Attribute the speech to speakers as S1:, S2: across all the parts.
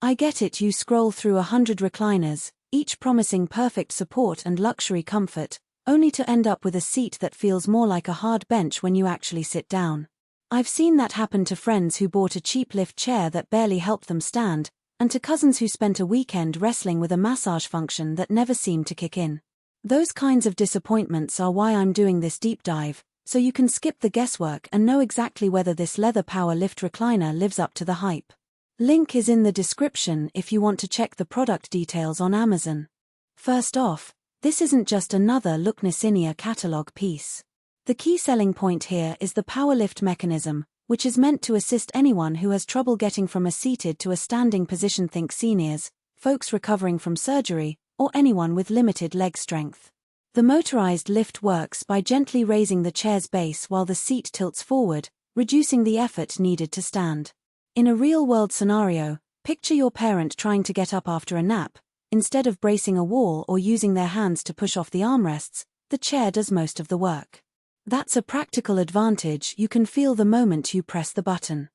S1: I get it, you scroll through 100 recliners, each promising perfect support and luxury comfort, only to end up with a seat that feels more like a hard bench when you actually sit down. I've seen that happen to friends who bought a cheap lift chair that barely helped them stand, and to cousins who spent a weekend wrestling with a massage function that never seemed to kick in. Those kinds of disappointments are why I'm doing this deep dive, so you can skip the guesswork and know exactly whether this leather power lift recliner lives up to the hype. Link is in the description if you want to check the product details on Amazon. First off, this isn't just another Look Nicinia catalog piece. The key selling point here is the power lift mechanism, which is meant to assist anyone who has trouble getting from a seated to a standing position. Think seniors, folks recovering from surgery, or anyone with limited leg strength. The motorized lift works by gently raising the chair's base while the seat tilts forward, reducing the effort needed to stand. In a real-world scenario, picture your parent trying to get up after a nap. Instead of bracing a wall or using their hands to push off the armrests, the chair does most of the work. That's a practical advantage you can feel the moment you press the button.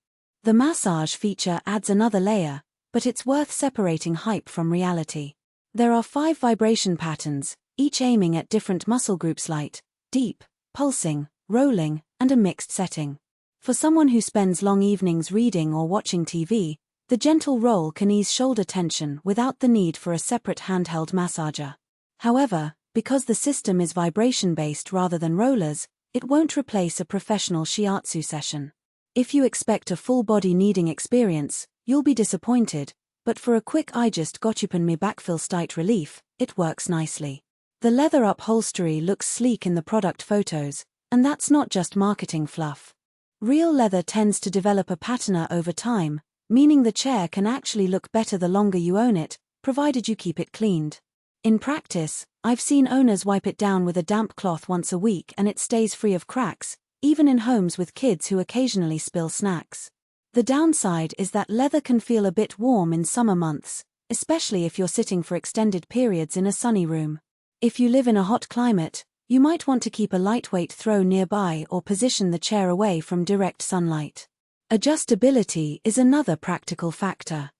S1: The massage feature adds another layer, but it's worth separating hype from reality. There are 5 vibration patterns, each aiming at different muscle groups: light, deep, pulsing, rolling, and a mixed setting. For someone who spends long evenings reading or watching TV, the gentle roll can ease shoulder tension without the need for a separate handheld massager. However, because the system is vibration-based rather than rollers, it won't replace a professional shiatsu session. If you expect a full-body kneading experience, you'll be disappointed, but for a quick "I just got you me back feel slight relief," it works nicely. The leather upholstery looks sleek in the product photos, and that's not just marketing fluff. Real leather tends to develop a patina over time, meaning the chair can actually look better the longer you own it, provided you keep it cleaned. In practice, I've seen owners wipe it down with a damp cloth once a week and it stays free of cracks, even in homes with kids who occasionally spill snacks. The downside is that leather can feel a bit warm in summer months, especially if you're sitting for extended periods in a sunny room. If you live in a hot climate, you might want to keep a lightweight throw nearby or position the chair away from direct sunlight. Adjustability is another practical factor.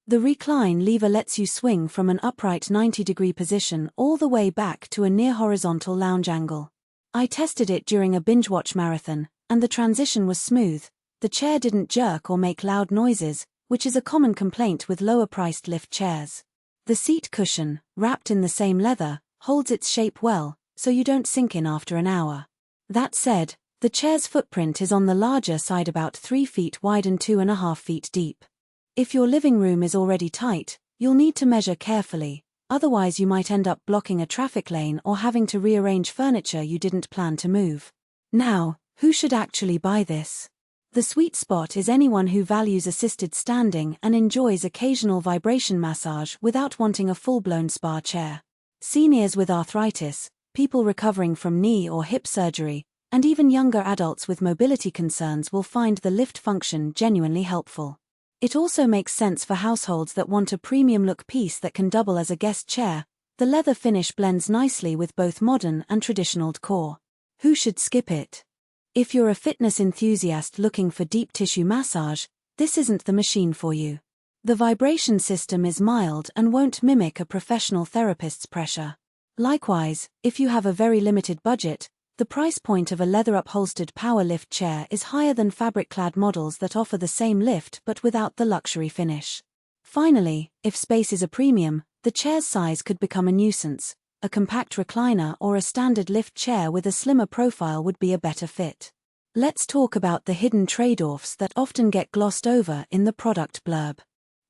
S1: The recline lever lets you swing from an upright 90-degree position all the way back to a near-horizontal lounge angle. I tested it during a binge-watch marathon, and the transition was smooth. The chair didn't jerk or make loud noises, which is a common complaint with lower-priced lift chairs. The seat cushion, wrapped in the same leather, holds its shape well, so you don't sink in after an hour. That said, the chair's footprint is on the larger side, about 3 feet wide and 2.5 feet deep. If your living room is already tight, you'll need to measure carefully, otherwise you might end up blocking a traffic lane or having to rearrange furniture you didn't plan to move. Now, who should actually buy this? The sweet spot is anyone who values assisted standing and enjoys occasional vibration massage without wanting a full-blown spa chair. Seniors with arthritis, people recovering from knee or hip surgery, and even younger adults with mobility concerns will find the lift function genuinely helpful. It also makes sense for households that want a premium look piece that can double as a guest chair. The leather finish blends nicely with both modern and traditional decor. Who should skip it? If you're a fitness enthusiast looking for deep tissue massage, this isn't the machine for you. The vibration system is mild and won't mimic a professional therapist's pressure. Likewise, if you have a very limited budget, the price point of a leather-upholstered power lift chair is higher than fabric-clad models that offer the same lift but without the luxury finish. Finally, if space is a premium, the chair's size could become a nuisance. A compact recliner or a standard lift chair with a slimmer profile would be a better fit. Let's talk about the hidden trade-offs that often get glossed over in the product blurb.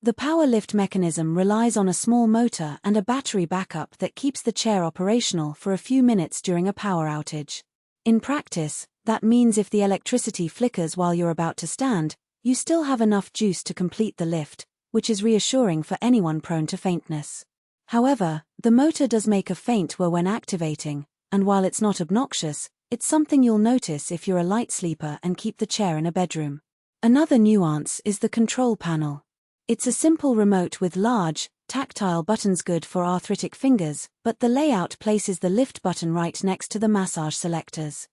S1: The power lift mechanism relies on a small motor and a battery backup that keeps the chair operational for a few minutes during a power outage. In practice, that means if the electricity flickers while you're about to stand, you still have enough juice to complete the lift, which is reassuring for anyone prone to faintness. However, the motor does make a faint whir when activating, and while it's not obnoxious, it's something you'll notice if you're a light sleeper and keep the chair in a bedroom. Another nuance is the control panel. It's a simple remote with large, tactile buttons good for arthritic fingers, but the layout places the lift button right next to the massage selectors.